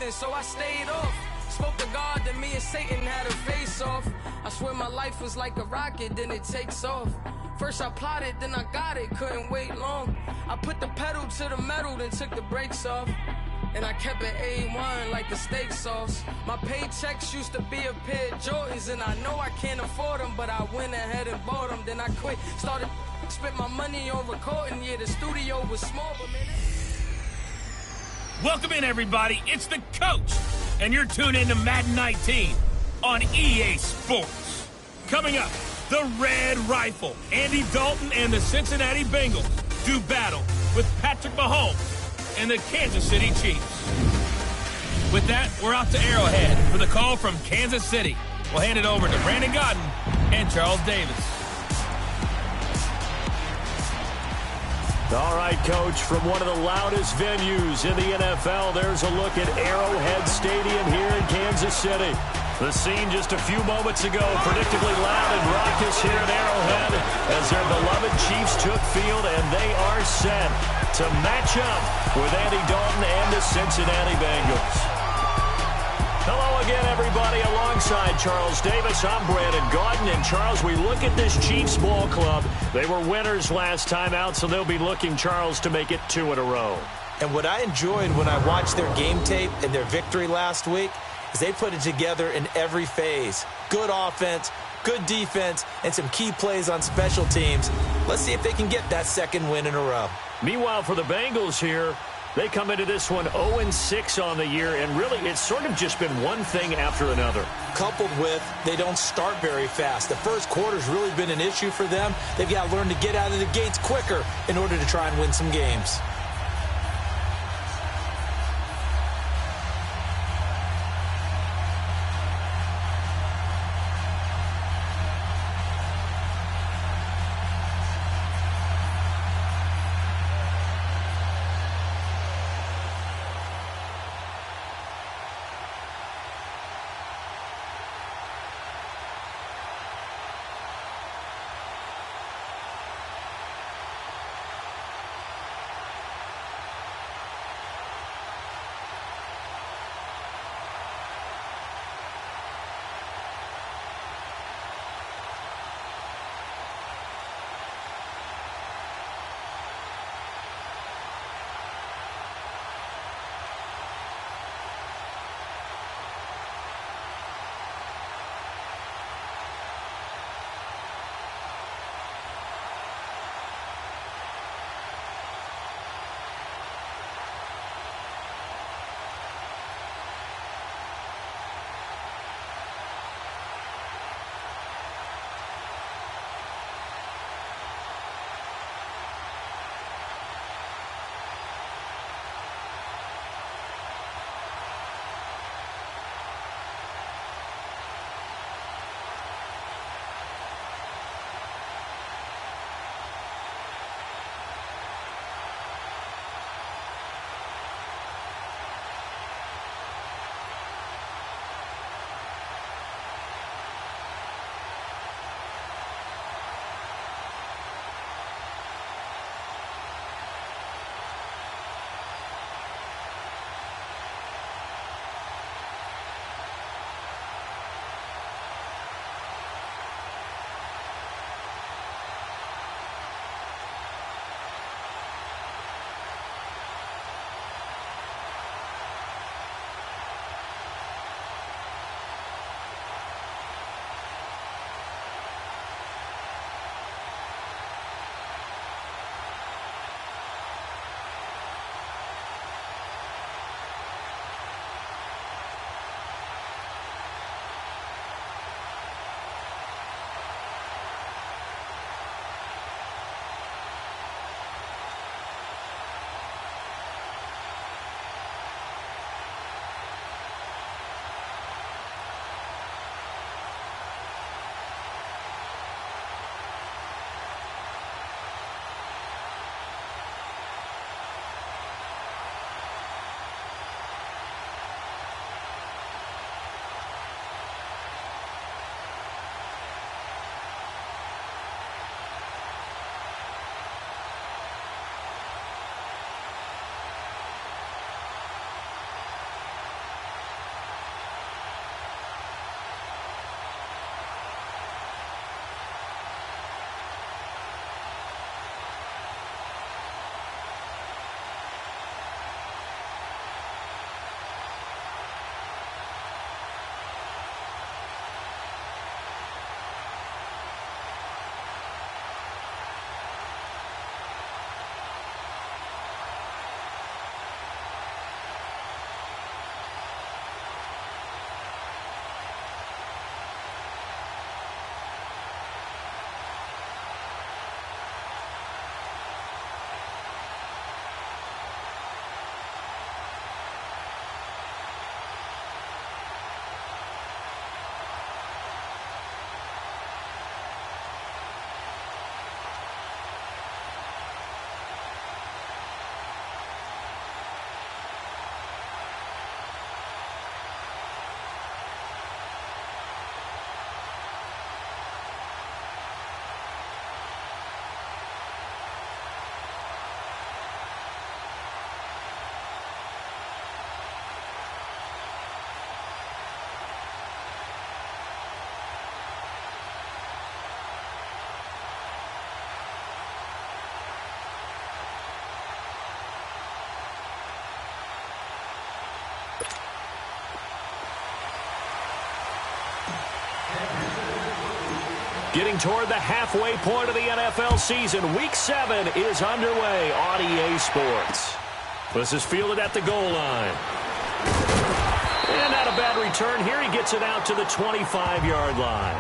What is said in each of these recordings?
expecting, so I stayed off. Spoke to God, then me and Satan had a face off. I swear my life was like a rocket, then it takes off. First I plotted, then I got it, couldn't wait long. I put the pedal to the metal, then took the brakes off. And I kept it A1 like the steak sauce. My paychecks used to be a pair of Jordans, and I know I can't afford them, but I went ahead and bought them. Then I quit, started spent my money on recording. Yeah, the studio was small, but man. Welcome in, everybody. It's the coach, and you're tuned in to Madden 19 on EA Sports. Coming up, the Red Rifle, Andy Dalton and the Cincinnati Bengals do battle with Patrick Mahomes and the Kansas City Chiefs. With that, we're off to Arrowhead for the call from Kansas City. We'll hand it over to Brandon Godden and Charles Davis. All right, Coach, from one of the loudest venues in the NFL, there's a look at Arrowhead Stadium here in Kansas City. The scene just a few moments ago, predictably loud and raucous here at Arrowhead as their beloved Chiefs took field, and they are set to match up with Andy Dalton and the Cincinnati Bengals. Hello again, everybody. Alongside Charles Davis, I'm Brandon Godden. And, Charles, we look at this Chiefs ball club. They were winners last time out, so they'll be looking, Charles, to make it 2 in a row. And what I enjoyed when I watched their game tape and their victory last week is they put it together in every phase. Good offense, good defense, and some key plays on special teams. Let's see if they can get that second win in a row. Meanwhile, for the Bengals here, they come into this one 0-6 on the year, and really it's sort of just been one thing after another. Coupled with they don't start very fast. The first quarter's really been an issue for them. They've got to learn to get out of the gates quicker in order to try and win some games. Getting toward the halfway point of the NFL season, Week 7 is underway on EA Sports. This is fielded at the goal line. And not a bad return here. He gets it out to the 25-yard line.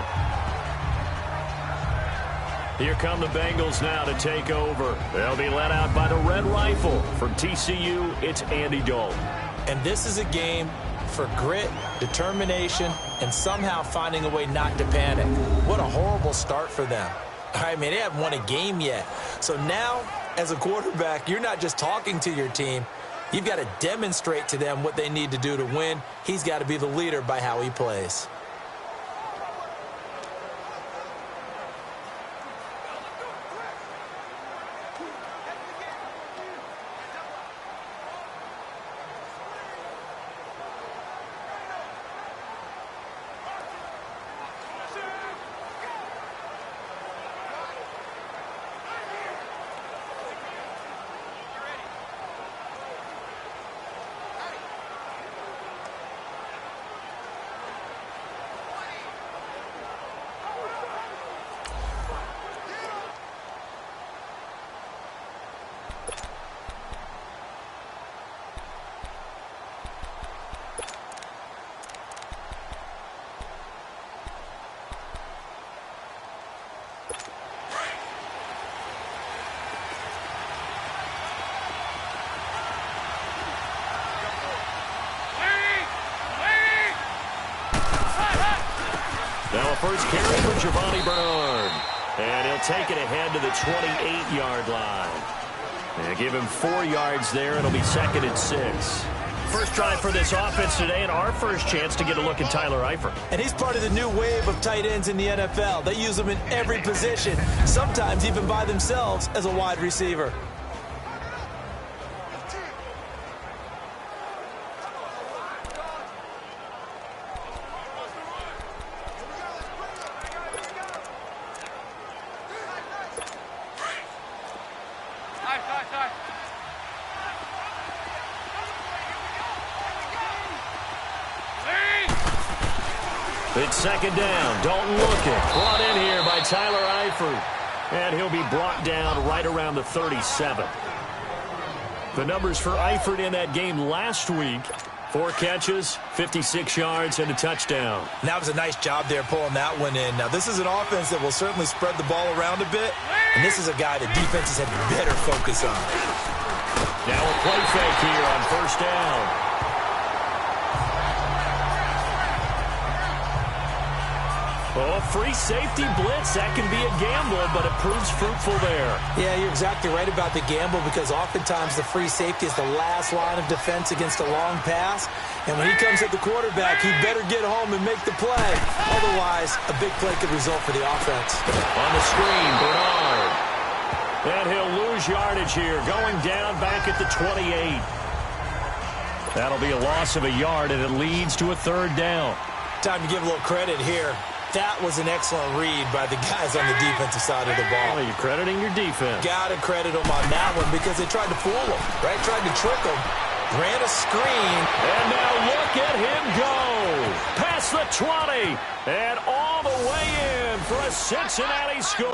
Here come the Bengals now to take over. They'll be led out by the Red Rifle. From TCU, it's Andy Dalton. And this is a game for grit, determination, and somehow finding a way not to panic. What a horrible start for them. I mean, they haven't won a game yet. So now, as a quarterback, you're not just talking to your team. You've got to demonstrate to them what they need to do to win. He's got to be the leader by how he plays. Now a first carry for Giovanni Bernard. And he'll take it ahead to the 28-yard line. And give him 4 yards there. It'll be 2nd and 6. First drive for this offense today, and our first chance to get a look at Tyler Eifert. And he's part of the new wave of tight ends in the NFL. They use them in every position, sometimes even by themselves as a wide receiver. It's 2nd down. Dalton looking. Brought in here by Tyler Eifert. And he'll be brought down right around the 37. The numbers for Eifert in that game last week: 4 catches, 56 yards, and a touchdown. That was a nice job there pulling that one in. Now, this is an offense that will certainly spread the ball around a bit, and this is a guy that defenses have better focus on. Now a play fake here on 1st down. Oh, free safety blitz. That can be a gamble, but it proves fruitful there. Yeah, you're exactly right about the gamble, because oftentimes the free safety is the last line of defense against a long pass. And when he comes at the quarterback, he better get home and make the play. Otherwise, a big play could result for the offense. On the screen, Bernard. And he'll lose yardage here, going down back at the 28. That'll be a loss of a yard, and it leads to a 3rd down. Time to give a little credit here. That was an excellent read by the guys on the defensive side of the ball. Well, you're crediting your defense. Got to credit them on that one, because they tried to fool them, right? Tried to trick them. Ran a screen. And now look at him go. Past the 20. And all the way in for a Cincinnati score.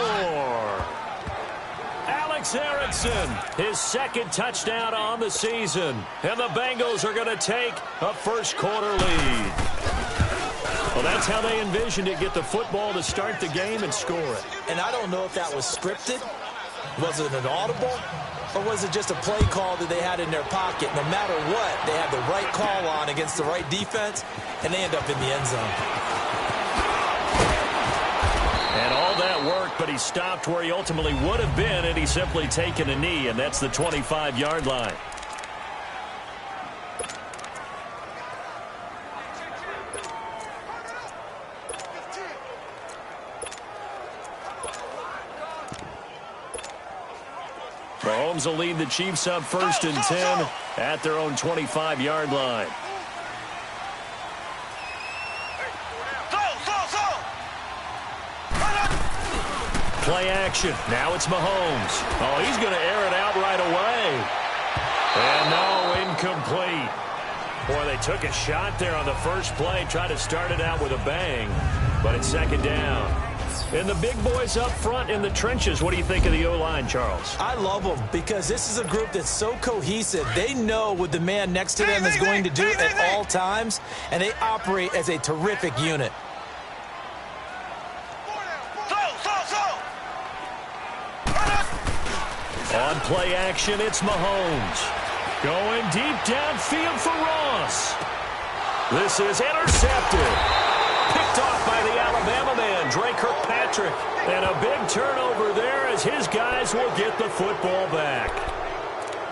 Alex Erickson, his 2nd touchdown on the season. And the Bengals are going to take a first-quarter lead. Well, that's how they envisioned it: get the football to start the game and score it. And I don't know if that was scripted. Was it an audible? Or was it just a play call that they had in their pocket? No matter what, they had the right call on against the right defense, and they end up in the end zone. And all that work, but he stopped where he ultimately would have been, and he's simply taken a knee, and that's the 25-yard line. Mahomes will lead the Chiefs up 1st and 10 at their own 25-yard line. Play action. Now it's Mahomes. Oh, he's going to air it out right away. And no, incomplete. Boy, they took a shot there on the first play. Tried to start it out with a bang. But it's 2nd down. And the big boys up front in the trenches, what do you think of the O-line, Charles? I love them because this is a group that's so cohesive. They know what the man next to them is going to do at all times, and they operate as a terrific unit. On play action, it's Mahomes. Going deep downfield for Ross. This is intercepted. Picked off by the Alabama man, Dre Kirkpatrick. And a big turnover there as his guys will get the football back.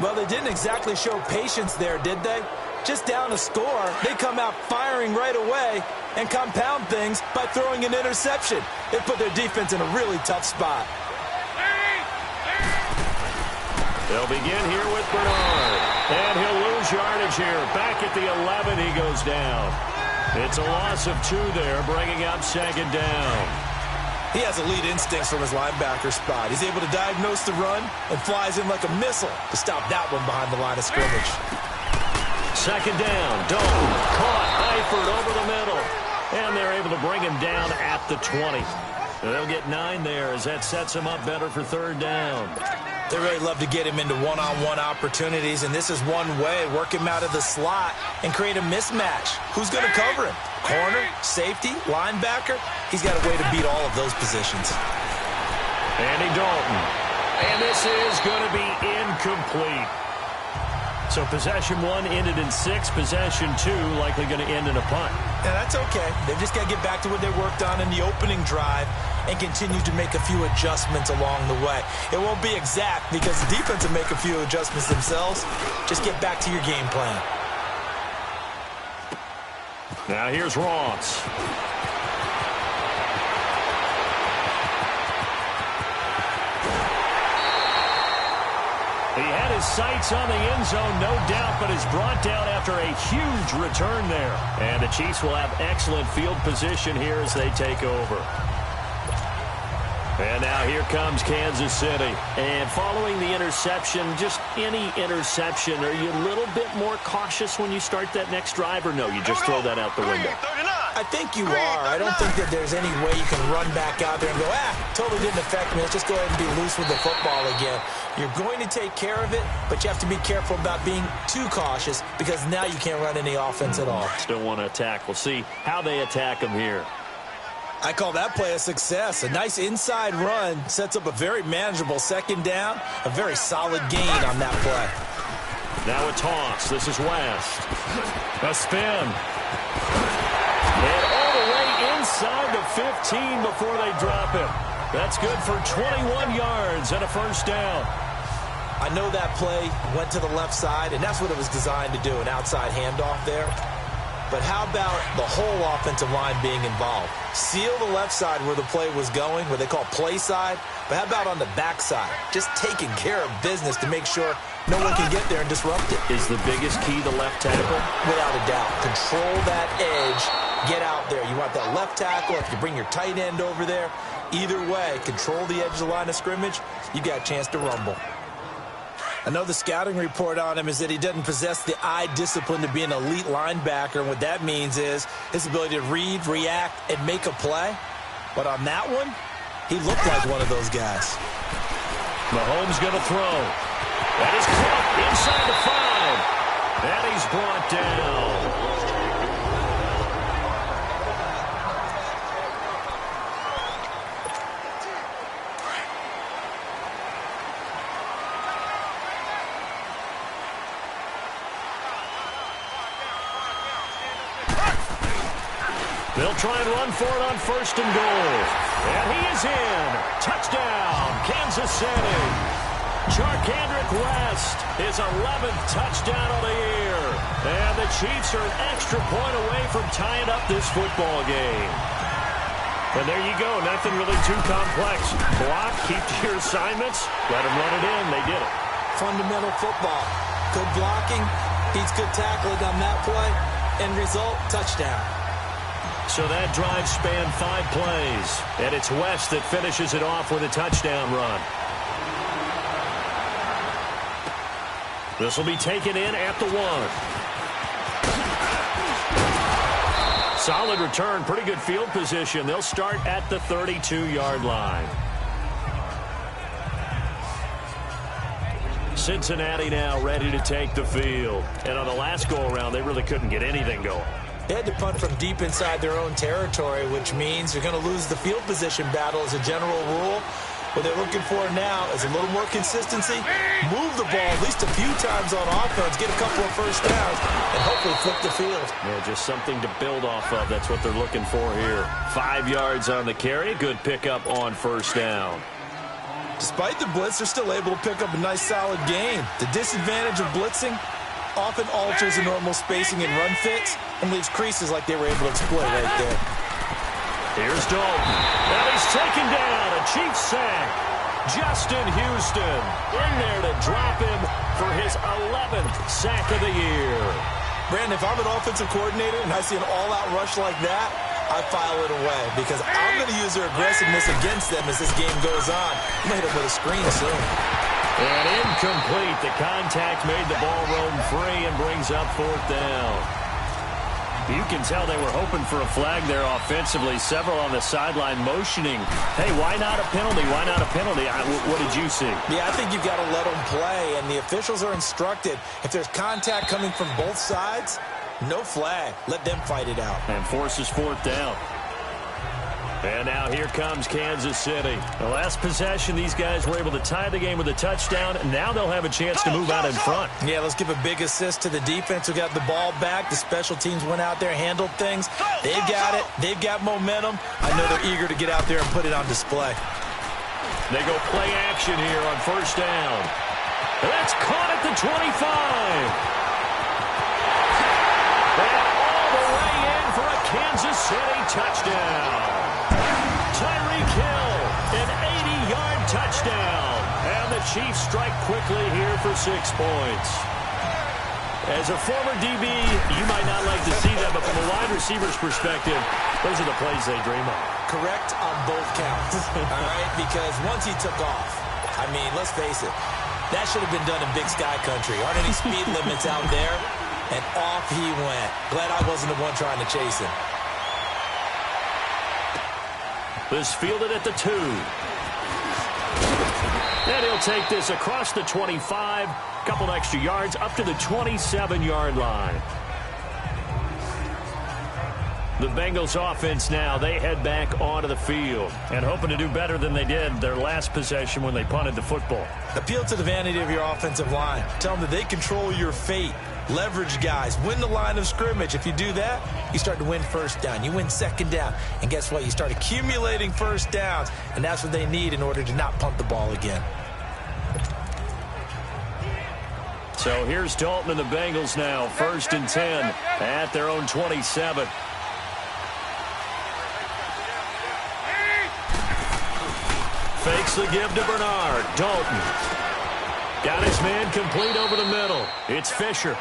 Well, they didn't exactly show patience there, did they? Just down a score, they come out firing right away and compound things by throwing an interception. They put their defense in a really tough spot. They'll begin here with Bernard. And he'll lose yardage here. Back at the 11, he goes down. It's a loss of 2 there, bringing up 2nd down. He has elite instincts from his linebacker spot. He's able to diagnose the run and flies in like a missile to stop that one behind the line of scrimmage. 2nd down. Dalton caught Eifert over the middle. And they're able to bring him down at the 20. They'll get 9 there as that sets him up better for 3rd down. They really love to get him into one-on-one opportunities, and this is one way. Work him out of the slot and create a mismatch. Who's going to cover him? Corner, safety, linebacker? He's got a way to beat all of those positions. Andy Dalton. And this is going to be incomplete. So possession 1 ended in 6. Possession 2 likely going to end in a punt. Yeah, that's okay. They've just got to get back to what they worked on in the opening drive and continue to make a few adjustments along the way. It won't be exact because the defense will make a few adjustments themselves. Just get back to your game plan. Now here's Ross. He had his sights on the end zone, no doubt, but is brought down after a huge return there. And the Chiefs will have excellent field position here as they take over. And now here comes Kansas City. And following the interception, just any interception, are you a little bit more cautious when you start that next drive, or no, you just throw that out the window? I think you are. I don't think that there's any way you can run back out there and go, totally didn't affect me. Let's just go ahead and be loose with the football again. You're going to take care of it, but you have to be careful about being too cautious because now you can't run any offense at all. Still want to attack. We'll see how they attack them here. I call that play a success. A nice inside run sets up a very manageable 2nd down, a very solid gain on that play. Now a toss. This is West. A spin. And all the way inside the 15 before they drop him. That's good for 21 yards and a 1st down. I know that play went to the left side, and that's what it was designed to do, an outside handoff there. But how about the whole offensive line being involved? Seal the left side where the play was going, what they call play side. But how about on the back side? Just taking care of business to make sure no one can get there and disrupt it. Is the biggest key the left tackle? Without a doubt. Control that edge. Get out there. You want that left tackle. If you bring your tight end over there, either way, control the edge of the line of scrimmage, you got a chance to rumble. I know the scouting report on him is that he doesn't possess the eye discipline to be an elite linebacker, and what that means is his ability to read, react, and make a play. But on that one, he looked like one of those guys. Mahomes going to throw. That is caught inside the 5. And he's brought down. They'll try and run for it on 1st and goal. And he is in. Touchdown, Kansas City. Charkandrick West, his 11th touchdown of the year. And the Chiefs are an extra point away from tying up this football game. And there you go. Nothing really too complex. Block, keep to your assignments, let them run it in. They did it. Fundamental football. Good blocking, beats good tackling on that play. End result, touchdown. So that drive spanned 5 plays, and it's West that finishes it off with a touchdown run. This will be taken in at the 1. Solid return, pretty good field position. They'll start at the 32-yard line. Cincinnati now ready to take the field. And on the last go-around, they really couldn't get anything going. They had to punt from deep inside their own territory, which means you're going to lose the field position battle as a general rule. What they're looking for now is a little more consistency, move the ball at least a few times on offense, get a couple of first downs, and hopefully flip the field. Yeah, just something to build off of. That's what they're looking for here. 5 yards on the carry. Good pickup on first down. Despite the blitz, they're still able to pick up a nice, solid gain. The disadvantage of blitzing often alters the normal spacing and run fits and leaves creases like they were able to exploit right there. Here's Dalton. And he's taken down. A Chiefs sack. Justin Houston in there to drop him for his 11th sack of the year. Brandon, if I'm an offensive coordinator and I see an all-out rush like that, I file it away because I'm going to use their aggressiveness against them as this game goes on. I'm going to hit them with a screen soon. And incomplete. The contact made the ball roam free and brings up fourth down. You can tell they were hoping for a flag there offensively. Several on the sideline motioning. Hey, why not a penalty? Why not a penalty? What did you see? Yeah, I think you've got to let them play, and the officials are instructed. If there's contact coming from both sides, no flag. Let them fight it out. And forces fourth down. And now here comes Kansas City. The last possession, these guys were able to tie the game with a touchdown. And now they'll have a chance to move out in front. Yeah, let's give a big assist to the defense who got the ball back. The special teams went out there, handled things. They've got it. They've got momentum. I know they're eager to get out there and put it on display. They go play action here on first down. That's caught at the 25. And all the way in for a Kansas City touchdown. Tyreek Hill, an 80-yard touchdown. And the Chiefs strike quickly here for 6 points. As a former DB, you might not like to see that, but from a wide receiver's perspective, those are the plays they dream of. Correct on both counts, all right? Because once he took off, I mean, let's face it, that should have been done in Big Sky Country. Aren't any speed limits out there? And off he went. Glad I wasn't the one trying to chase him. This fielded at the 2. And he'll take this across the 25. Couple extra yards up to the 27-yard line. The Bengals offense now, they head back onto the field and hoping to do better than they did their last possession when they punted the football. Appeal to the vanity of your offensive line. Tell them that they control your fate. Leverage guys. Win the line of scrimmage. If you do that, you start to win first down. You win second down. And guess what? You start accumulating first downs. And that's what they need in order to not punt the ball again. So here's Dalton and the Bengals now. 1st and 10 at their own 27. Fakes the give to Bernard. Dalton. Got his man complete over the middle. It's Fisher.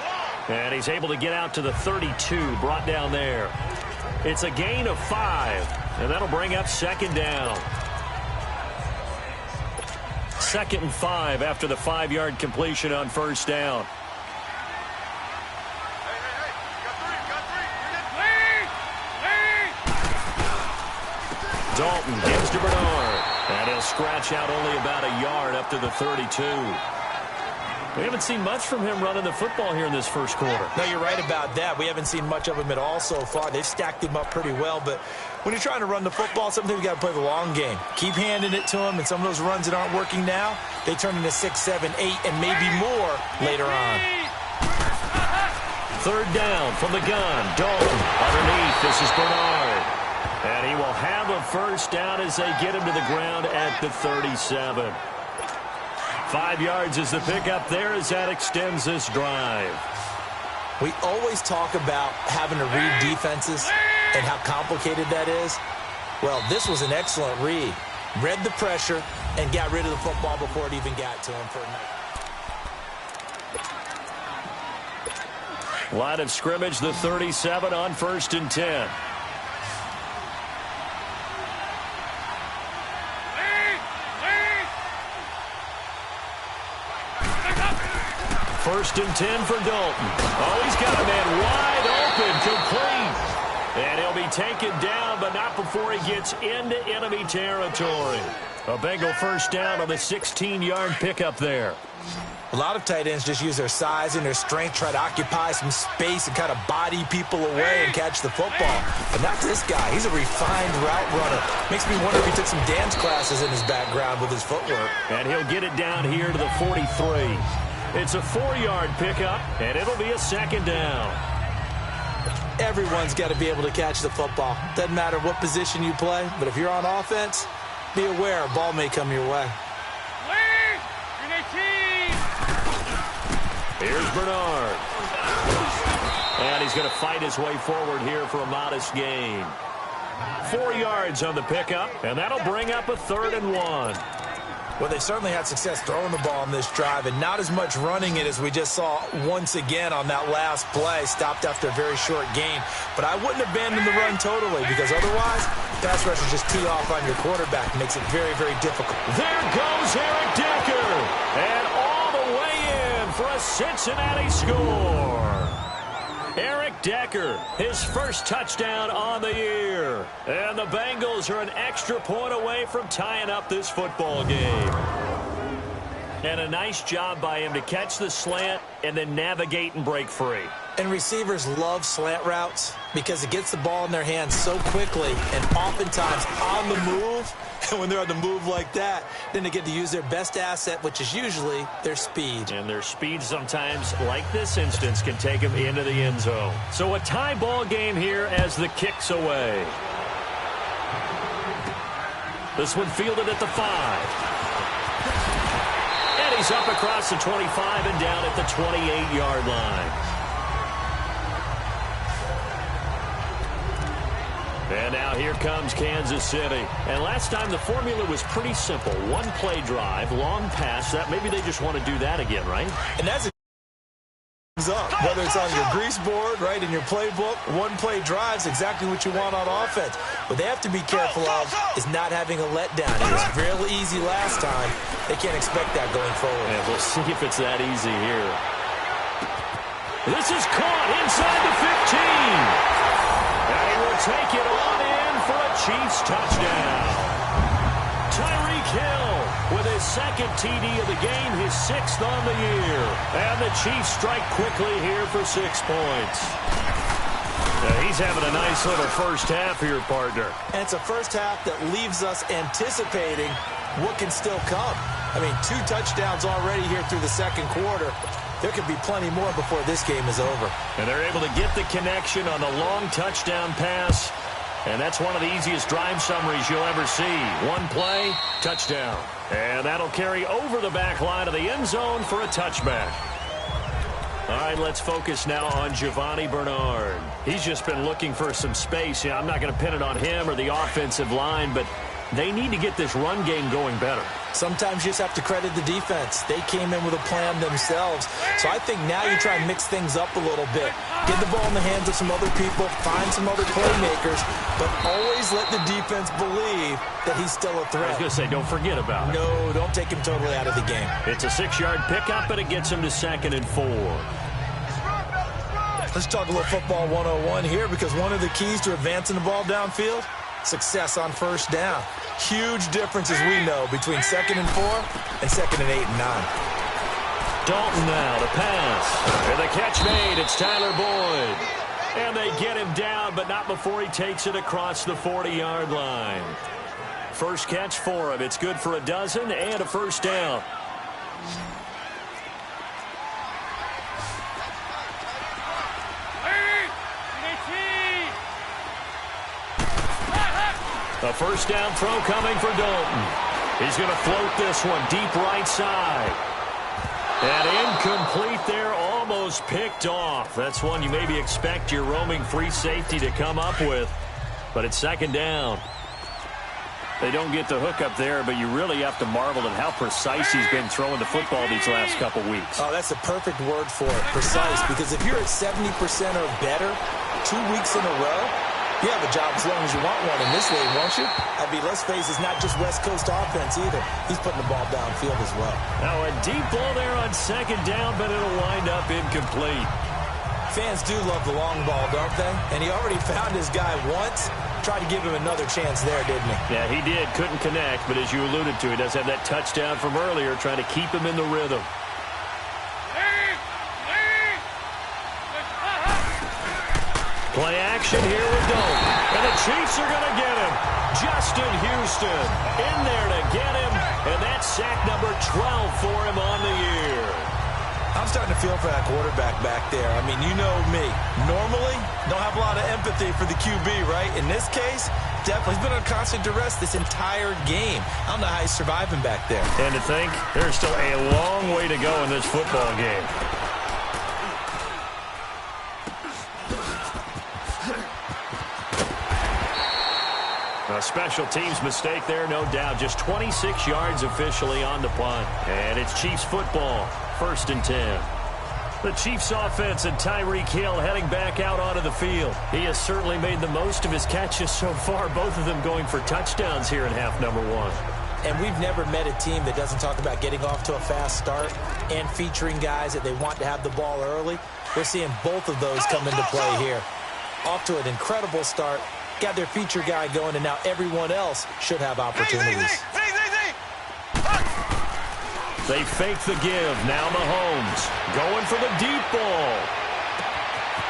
And he's able to get out to the 32. Brought down there. It's a gain of 5. And that'll bring up second down. 2nd and 5 after the 5-yard completion on first down. Dalton gives to Bernard. And he'll scratch out only about a yard up to the 32. We haven't seen much from him running the football here in this first quarter. No, you're right about that. We haven't seen much of him at all so far. They've stacked him up pretty well, but when you're trying to run the football, sometimes you got to play the long game. Keep handing it to him, and some of those runs that aren't working now, they turn into 6, 7, 8, and maybe more later on. 3rd down from the gun. Dalton underneath. This is Bernard. And he will have a first down as they get him to the ground at the 37. 5 yards is the pickup there as that extends this drive. We always talk about having to read defenses and how complicated that is. Well, this was an excellent read. Read the pressure and got rid of the football before it even got to him for a night. Line of scrimmage, the 37 on 1st and 10. First and 10 for Dalton. Oh, he's got a man wide open, complete. And he'll taken down, but not before he gets into enemy territory. A Bengal first down on the 16-yard pickup there. A lot of tight ends just use their size and their strength, try to occupy some space and kind of body people away and catch the football. But not this guy. He's a refined route runner. Makes me wonder if he took some dance classes in his background with his footwork. And he'll get it down here to the 43. It's a 4-yard pickup, and it'll be a second down. Everyone's got to be able to catch the football. Doesn't matter what position you play, but if you're on offense, be aware a ball may come your way. Here's Bernard. And he's going to fight his way forward here for a modest gain. 4 yards on the pickup, and that'll bring up a 3rd and 1. Well, they certainly had success throwing the ball on this drive, and not as much running it as we just saw once again on that last play. Stopped after a very short gain. But I wouldn't abandon the run totally, because otherwise, pass rushers just tee off on your quarterback. Makes it very, very difficult. There goes Eric Decker. And all the way in for a Cincinnati score. Eric Decker, his first touchdown on the year. And the Bengals are an extra point away from tying up this football game. And a nice job by him to catch the slant and then navigate and break free. And receivers love slant routes because it gets the ball in their hands so quickly and oftentimes on the move. And when they're on the move like that, then they get to use their best asset, which is usually their speed. And their speed sometimes, like this instance, can take them into the end zone. So a tie ball game here as the kick's away. This one fielded at the 5. And he's up across the 25 and down at the 28-yard line. And now here comes Kansas City. And last time the formula was pretty simple. One play drive, long pass. That maybe they just want to do that again, right? And that's up. Whether it's on your grease board, right, in your playbook, one play drive's exactly what you want on offense. What they have to be careful of is not having a letdown. It was fairly easy last time. They can't expect that going forward. And we'll see if it's that easy here. This is caught inside the 15. And he will take it on in for a Chiefs touchdown. Tyreek Hill with his second TD of the game, his 6th on the year. And the Chiefs strike quickly here for 6 points. He's having a nice little first half here, partner. And it's a first half that leaves us anticipating what can still come. I mean, 2 touchdowns already here through the second quarter. There could be plenty more before this game is over. And they're able to get the connection on the long touchdown pass. And that's one of the easiest drive summaries you'll ever see. One play, touchdown. And that'll carry over the back line of the end zone for a touchback. All right, let's focus now on Giovanni Bernard. He's just been looking for some space. I'm not going to pin it on him or the offensive line, but they need to get this run game going better. Sometimes you just have to credit the defense. They came in with a plan themselves. So I think now you try and mix things up a little bit. Get the ball in the hands of some other people, find some other playmakers, but always let the defense believe that he's still a threat. I was going to say, don't forget about it. No, don't take him totally out of the game. It's a 6-yard pickup, and it gets him to 2nd and 4. Let's talk a little football 101 here, because one of the keys to advancing the ball downfield, success on first down. Huge difference, as we know, between 2nd and 4 and 2nd and 8 and 9. Dalton now to pass. And the catch made. It's Tyler Boyd. And they get him down, but not before he takes it across the 40-yard line. First catch for him. It's good for a dozen and a first down. A first down throw coming for Dalton. He's going to float this one deep right side. And incomplete there, almost picked off. That's one you maybe expect your roaming free safety to come up with. But it's 2nd down. They don't get the hook up there, but you really have to marvel at how precise he's been throwing the football these last couple weeks. Oh, that's a perfect word for it, precise. Because if you're at 70% or better 2 weeks in a row, you have a job as long as you want one in this league, won't you? I mean, let's face it, it's not just West Coast offense either. He's putting the ball downfield as well. Now a deep ball there on 2nd down, but it'll wind up incomplete. Fans do love the long ball, don't they? And he already found his guy once. Tried to give him another chance there, didn't he? Yeah, he did. Couldn't connect, but as you alluded to, he does have that touchdown from earlier, trying to keep him in the rhythm. Play action here with Dalton. And the Chiefs are going to get him. Justin Houston in there to get him. And that's sack number 12 for him on the year. I'm starting to feel for that quarterback back there. I mean, you know me. Normally, don't have a lot of empathy for the QB, right? In this case, definitely. He's been on constant duress this entire game. I don't know how he's surviving back there. And to think, there's still a long way to go in this football game. A special teams mistake there, no doubt. Just 26 yards officially on the punt. And it's Chiefs football, 1st and 10. The Chiefs offense and Tyreek Hill heading back out onto the field. He has certainly made the most of his catches so far, both of them going for touchdowns here in half number 1. And we've never met a team that doesn't talk about getting off to a fast start and featuring guys that they want to have the ball early. We're seeing both of those come into play here. Off to an incredible start. Got their feature guy going, and now everyone else should have opportunities. They fake the give. Now Mahomes going for the deep ball.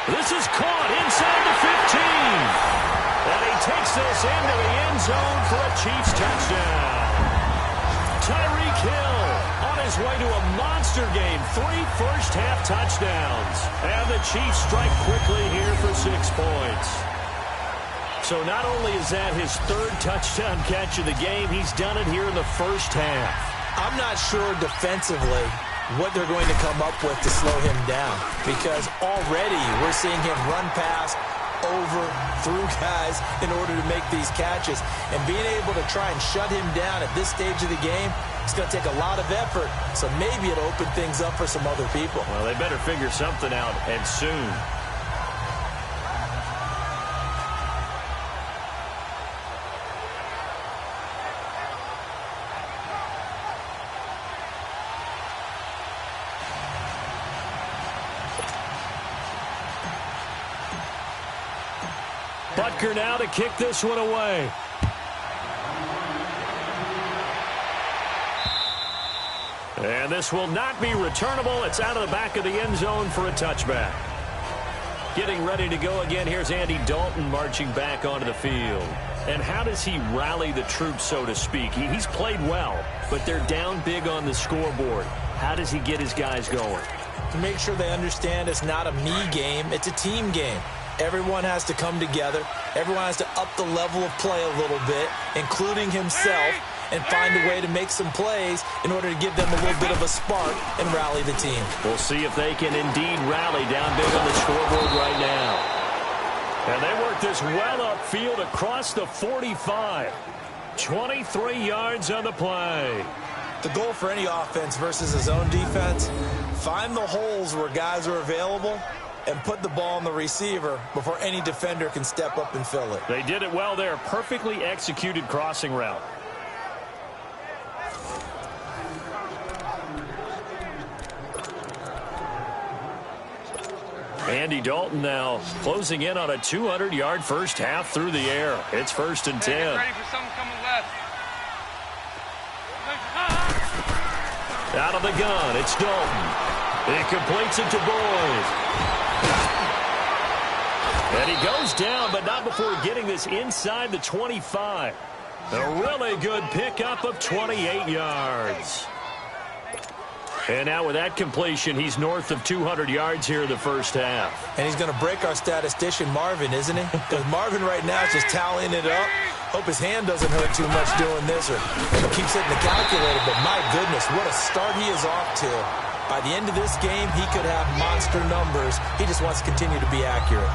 This is caught inside the 15. And he takes this into the end zone for a Chiefs touchdown. Tyreek Hill on his way to a monster game. 3 first-half touchdowns. And the Chiefs strike quickly here for 6 points. So not only is that his 3rd touchdown catch of the game, he's done it here in the first half. I'm not sure defensively what they're going to come up with to slow him down, because already we're seeing him run past, over, through guys in order to make these catches. And being able to try and shut him down at this stage of the game, it's going to take a lot of effort. So maybe it'll open things up for some other people. Well, they better figure something out, and soon. Butker now to kick this one away. And this will not be returnable. It's out of the back of the end zone for a touchback. Getting ready to go again. Here's Andy Dalton marching back onto the field. And how does he rally the troops, so to speak? He's played well, but they're down big on the scoreboard. How does he get his guys going? To make sure they understand it's not a me game, it's a team game. Everyone has to come together. Everyone has to up the level of play a little bit, including himself, and find a way to make some plays in order to give them a little bit of a spark and rally the team. We'll see if they can indeed rally down big on the scoreboard right now. And they work this well upfield across the 45. 23 yards on the play. The goal for any offense versus his own defense, find the holes where guys are available and put the ball on the receiver before any defender can step up and fill it. They did it well there. Perfectly executed crossing route. Andy Dalton now closing in on a 200-yard first half through the air. It's 1st and 10. Ready for something coming left. Out of the gun, it's Dalton. He completes it to Boyd. And he goes down, but not before getting this inside the 25. A really good pickup of 28 yards. And now with that completion, he's north of 200 yards here in the first half. And he's going to break our statistician, Marvin, isn't he? Because Marvin right now is just tallying it up. Hope his hand doesn't hurt too much doing this, or keeps hitting the calculator. But my goodness, what a start he is off to. By the end of this game, he could have monster numbers. He just wants to continue to be accurate.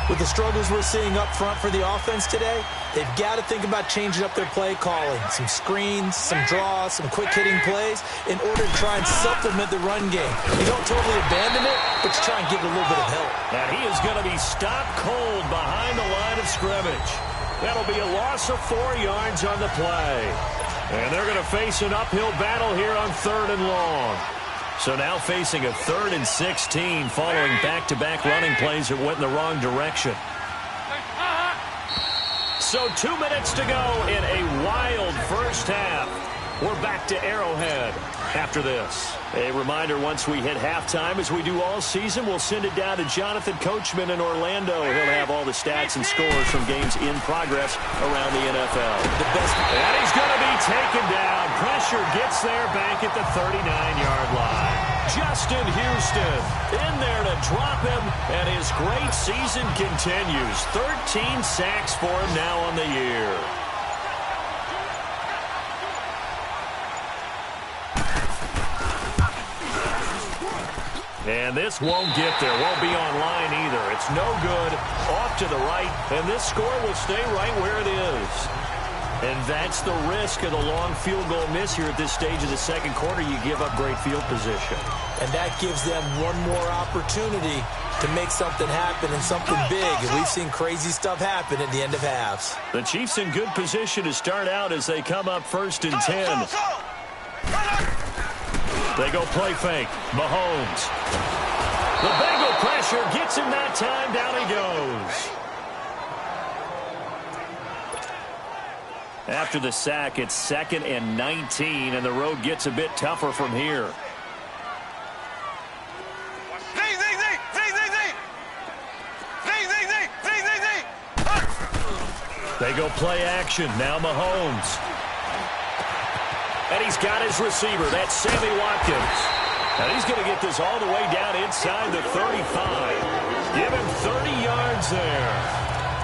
With the struggles we're seeing up front for the offense today, they've got to think about changing up their play calling. Some screens, some draws, some quick-hitting plays in order to try and supplement the run game. You don't totally abandon it, but you try and give it a little bit of help. And he is going to be stopped cold behind the line of scrimmage. That'll be a loss of 4 yards on the play. And they're going to face an uphill battle here on 3rd and long. So now facing a 3rd and 16 following back-to-back running plays that went in the wrong direction. So 2 minutes to go in a wild first half. We're back to Arrowhead after this. A reminder, once we hit halftime, as we do all season, we'll send it down to Jonathan Coachman in Orlando. He'll have all the stats and scores from games in progress around the NFL. And he's going to be taken down. Pressure gets there back at the 39-yard line. Justin Houston in there to drop him, and his great season continues. 13 sacks for him now on the year. And this won't get there. Won't be online either. It's no good. Off to the right. And this score will stay right where it is. And that's the risk of the long field goal miss here at this stage of the second quarter. You give up great field position. And that gives them one more opportunity to make something happen and something big. And we've seen crazy stuff happen at the end of halves. The Chiefs in good position to start out as they come up 1st and 10. They go play fake. Mahomes. The Bengal pressure gets him that time. Down he goes. After the sack, it's 2nd and 19, and the road gets a bit tougher from here. They go play action. Now Mahomes. And he's got his receiver. That's Sammy Watkins. And he's going to get this all the way down inside the 35. Give him 30 yards there.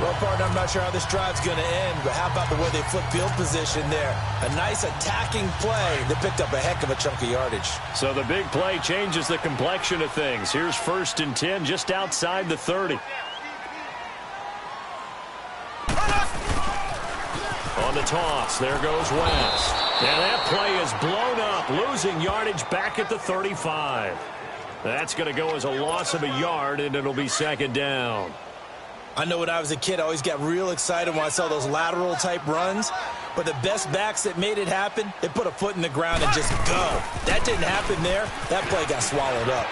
Well, partner, I'm not sure how this drive's going to end, but how about the way they flip field position there? A nice attacking play that picked up a heck of a chunk of yardage. So the big play changes the complexion of things. Here's 1st and 10 just outside the 30. On the toss, there goes West. And that play is blown up, losing yardage back at the 35. That's going to go as a loss of a yard, and it'll be 2nd down. I know when I was a kid, I always got real excited when I saw those lateral-type runs. But the best backs that made it happen, they put a foot in the ground and just go. That didn't happen there. That play got swallowed up.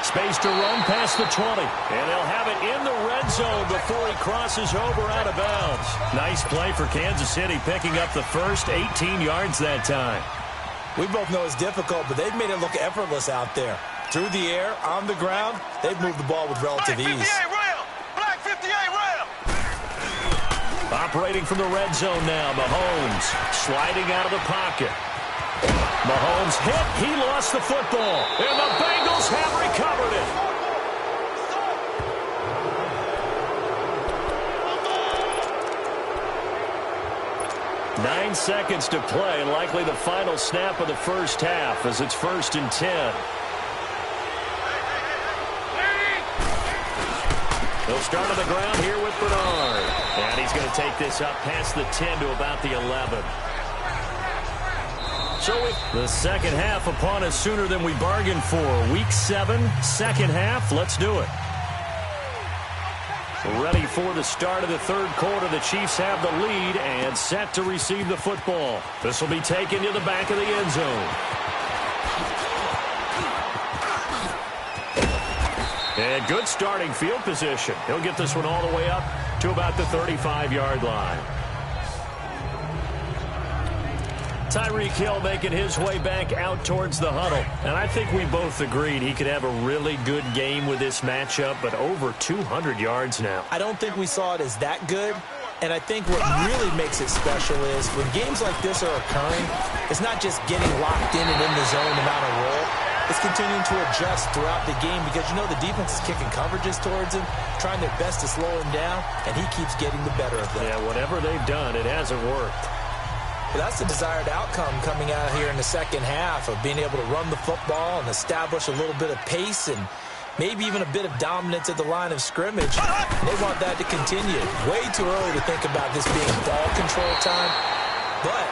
Space to run past the 20. And they'll have it in the red zone before he crosses over out of bounds. Nice play for Kansas City, picking up the first 18 yards that time. We both know it's difficult, but they've made it look effortless out there. Through the air, on the ground, they've moved the ball with relative ease. Operating from the red zone now, Mahomes sliding out of the pocket. Mahomes hit, he lost the football, and the Bengals have recovered it. 9 seconds to play, likely the final snap of the first half as it's 1st and 10. They'll start on the ground here with Bernard. And he's going to take this up past the 10 to about the 11. So the second half upon us sooner than we bargained for. Week 7, second half. Let's do it. Ready for the start of the third quarter. The Chiefs have the lead and set to receive the football. This will be taken to the back of the end zone. And good starting field position. He'll get this one all the way up to about the 35-yard line. Tyreek Hill making his way back out towards the huddle. And I think we both agreed he could have a really good game with this matchup, but over 200 yards now. I don't think we saw it as that good. And I think what really makes it special is when games like this are occurring, it's not just getting locked in and in the zone no matter roll. It's continuing to adjust throughout the game because, you know, the defense is kicking coverages towards him, trying their best to slow him down, and he keeps getting the better of them. Yeah, whatever they've done, it hasn't worked. But that's the desired outcome coming out here in the second half of being able to run the football and establish a little bit of pace and maybe even a bit of dominance at the line of scrimmage. And they want that to continue. Way too early to think about this being ball control time, but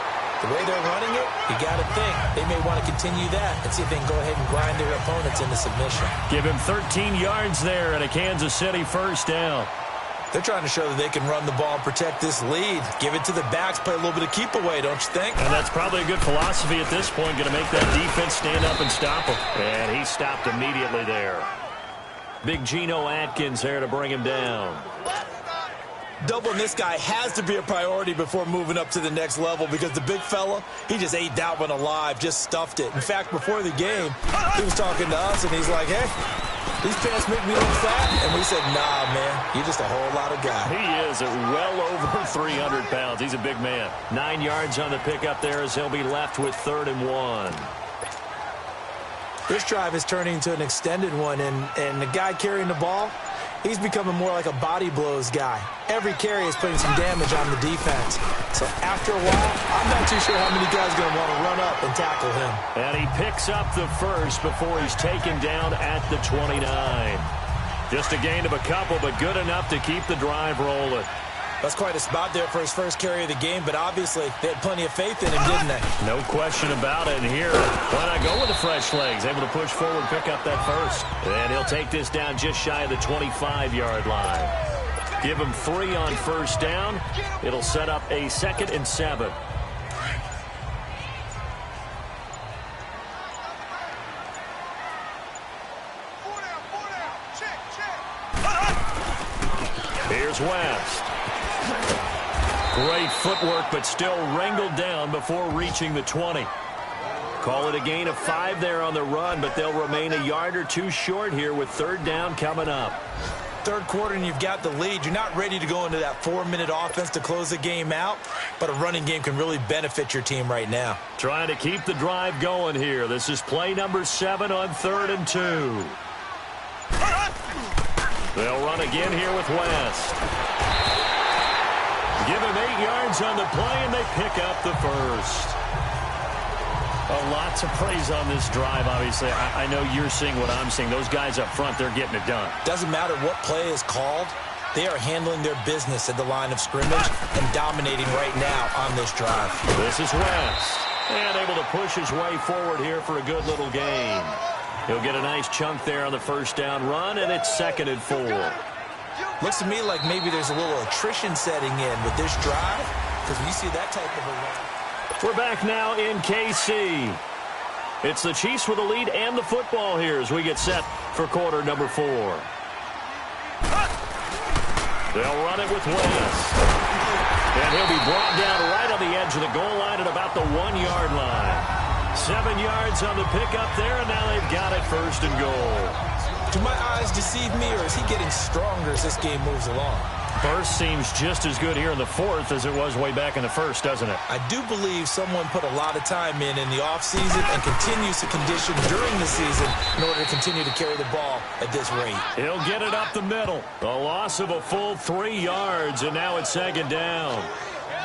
the way they're running it, you got to think they may want to continue that and see if they can go ahead and grind their opponents into submission. Give him 13 yards there and a Kansas City first down. They're trying to show that they can run the ball and protect this lead. Give it to the backs, play a little bit of keep away, don't you think? And that's probably a good philosophy at this point, going to make that defense stand up and stop him. And he stopped immediately there. Big Geno Atkins there to bring him down. Doubling this guy has to be a priority before moving up to the next level because the big fella, he just ate that one alive, just stuffed it. In fact, before the game, he was talking to us, and he's like, hey, these pants make me look fat. And we said, nah, man, you're just a whole lot of guy. He is well over 300 pounds. He's a big man. 9 yards on the pickup there as he'll be left with 3rd and 1. This drive is turning into an extended one, and the guy carrying the ball, he's becoming more like a body blows guy. Every carry is putting some damage on the defense. So after a while, I'm not too sure how many guys are going to want to run up and tackle him. And he picks up the first before he's taken down at the 29. Just a gain of a couple, but good enough to keep the drive rolling. That's quite a spot there for his first carry of the game, but obviously they had plenty of faith in him, didn't they? No question about it. And here, why not go with the fresh legs? Able to push forward, pick up that first. And he'll take this down just shy of the 25-yard line. Give him 3 on first down. It'll set up a 2nd and 7. Here's West. Great footwork, but still wrangled down before reaching the 20. Call it a gain of 5 there on the run, but they'll remain a yard or 2 short here with 3rd down coming up. Third quarter and you've got the lead. You're not ready to go into that 4-minute offense to close the game out, but a running game can really benefit your team right now. Trying to keep the drive going here. This is play number 7 on 3rd and 2. They'll run again here with West. Give him 8 yards on the play, and they pick up the first. Lots of praise on this drive, obviously. I know you're seeing what I'm seeing. Those guys up front, they're getting it done. Doesn't matter what play is called. They are handling their business at the line of scrimmage and dominating right now on this drive. This is West. And able to push his way forward here for a good little gain. He'll get a nice chunk there on the first down run, and it's 2nd and 4. Looks to me like maybe there's a little attrition setting in with this drive because when you see that type of a run. We're back now in KC. It's the Chiefs with the lead and the football here as we get set for quarter number 4. They'll run it with West. And he'll be brought down right on the edge of the goal line at about the 1-yard line. 7 yards on the pickup there, and now they've got it 1st and goal. Do my eyes deceive me, or is he getting stronger as this game moves along? Burst seems just as good here in the 4th as it was way back in the 1st, doesn't it? I do believe someone put a lot of time in the offseason and continues to condition during the season in order to continue to carry the ball at this rate. He'll get it up the middle. A loss of a full 3 yards, and now it's 2nd down.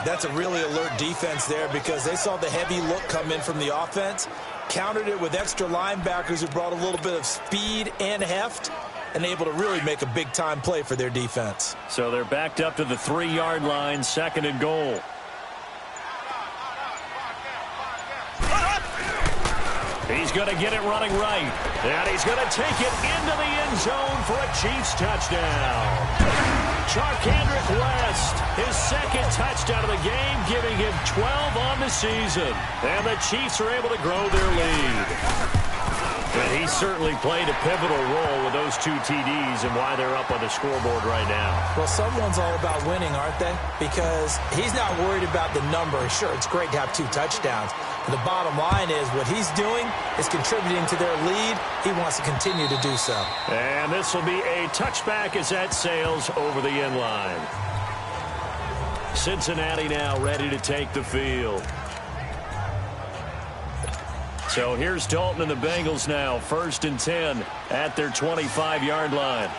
That's a really alert defense there because they saw the heavy look come in from the offense, countered it with extra linebackers who brought a little bit of speed and heft, and able to really make a big-time play for their defense. So they're backed up to the 3-yard line, 2nd and goal. He's going to get it running right. And he's going to take it into the end zone for a Chiefs touchdown. Charkandrick West, his 2nd touchdown of the game, giving him 12 on the season. And the Chiefs are able to grow their lead. And he certainly played a pivotal role with those 2 TDs and why they're up on the scoreboard right now. Well, someone's all about winning, aren't they? Because he's not worried about the number. Sure, it's great to have 2 touchdowns. But the bottom line is what he's doing is contributing to their lead. He wants to continue to do so. And this will be a touchback as that sails over the end line. Cincinnati now ready to take the field. So here's Dalton and the Bengals now, 1st and 10 at their 25-yard line.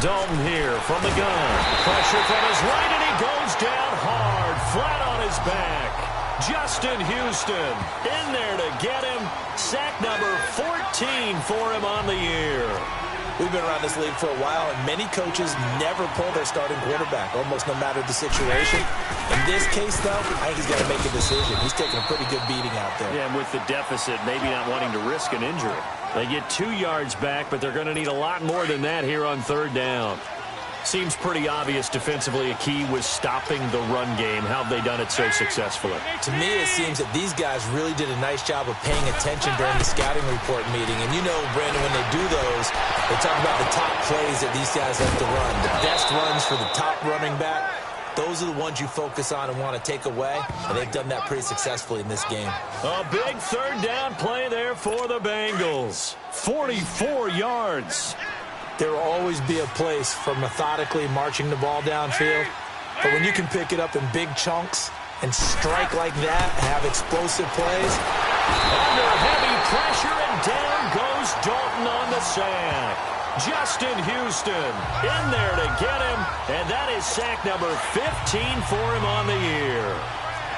Dalton here from the gun. Pressure from his right, and he goes down hard, flat on his back. Justin Houston in there to get him. Sack number 14 for him on the year. We've been around this league for a while, and many coaches never pull their starting quarterback, almost no matter the situation. In this case, though, I think he's got to make a decision. He's taking a pretty good beating out there. Yeah, and with the deficit, maybe not wanting to risk an injury. They get 2 yards back, but they're going to need a lot more than that here on third down. Seems pretty obvious defensively a key was stopping the run game. How have they done it so successfully? To me, it seems that these guys really did a nice job of paying attention during the scouting report meeting. And you know, Brandon, when they do those, they talk about the top plays that these guys have to run. The best runs for the top running back. Those are the ones you focus on and want to take away, and they've done that pretty successfully in this game. A big third down play there for the Bengals. 44 yards. There will always be a place for methodically marching the ball downfield, but when you can pick it up in big chunks and strike like that, have explosive plays. Under heavy pressure, and down goes Dalton on the sack. Justin Houston in there to get him, and that is sack number 15 for him on the year.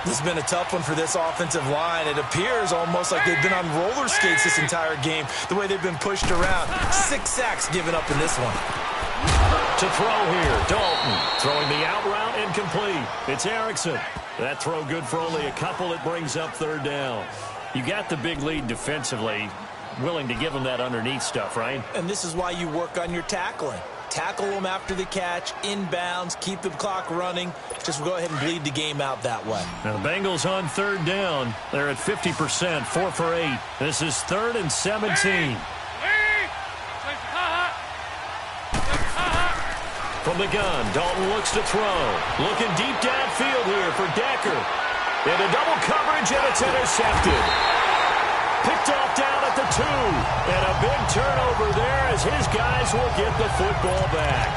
This has been a tough one for this offensive line. It appears almost like they've been on roller skates this entire game, the way they've been pushed around. 6 sacks given up in this one. To throw here, Dalton throwing the out route incomplete. It's Erickson. That throw good for only a couple. It brings up third down. You got the big lead defensively. Willing to give them that underneath stuff, right? And this is why you work on your tackling. Tackle them after the catch, inbounds, keep the clock running. Just go ahead and bleed the game out that way. Now the Bengals on third down. They're at 50%, 4 for 8. This is 3rd and 17. From the gun, Dalton looks to throw. Looking deep downfield here for Decker. Into double coverage, and it's intercepted. Picked off down at the 2. And a big turnover there as his guys will get the football back.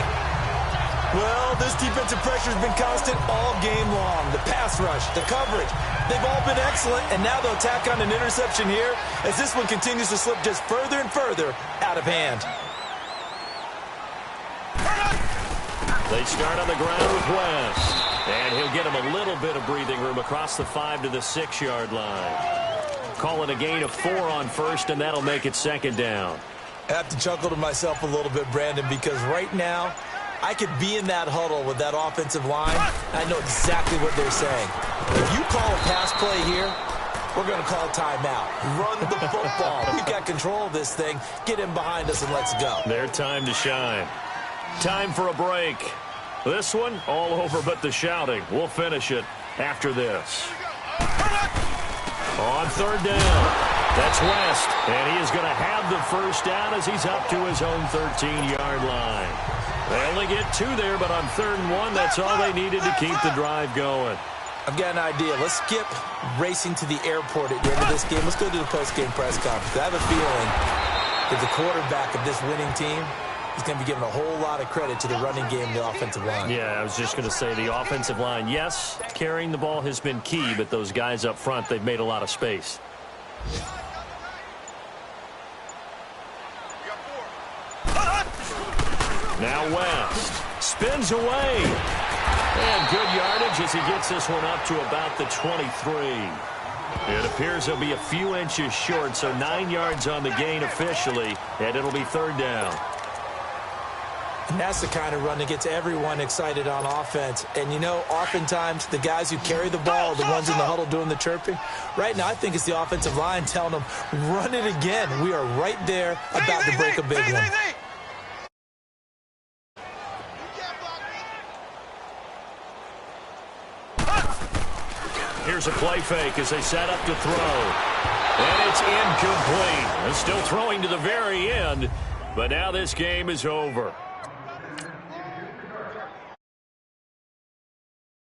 Well, this defensive pressure has been constant all game long. The pass rush, the coverage, they've all been excellent. And now they'll tack on an interception here as this one continues to slip just further and further out of hand. They start on the ground with West. And he'll get him a little bit of breathing room across the 5 to the 6-yard line. Call it a gain of 4 on first, and that'll make it 2nd down. I have to chuckle to myself a little bit, Brandon, because right now I could be in that huddle with that offensive line. I know exactly what they're saying. If you call a pass play here, we're going to call timeout. Run the football. We've got control of this thing. Get in behind us and let's go. Their time to shine. Time for a break. This one, all over but the shouting. We'll finish it after this. On third down, that's West, and he is going to have the first down as he's up to his own 13-yard line. They only get 2 there, but on 3rd and 1, that's all they needed to keep the drive going. I've got an idea. Let's skip racing to the airport at the end of this game. Let's go to the post-game press conference. I have a feeling that the quarterback of this winning team is going to be given a whole lot of credit to the running game and the offensive line. Yeah, I was just going to say the offensive line, yes, carrying the ball has been key, but those guys up front, they've made a lot of space. Now West spins away. And good yardage as he gets this one up to about the 23. It appears he'll be a few inches short, so 9 yards on the gain officially, and it'll be 3rd down. And that's the kind of run that gets everyone excited on offense. And, you know, oftentimes the guys who carry the ball are the ones in the huddle doing the chirping. Right now, I think it's the offensive line telling them, run it again. We are right there about to break a big one. Here's a play fake as they set up to throw. And it's incomplete. They're still throwing to the very end, but now this game is over.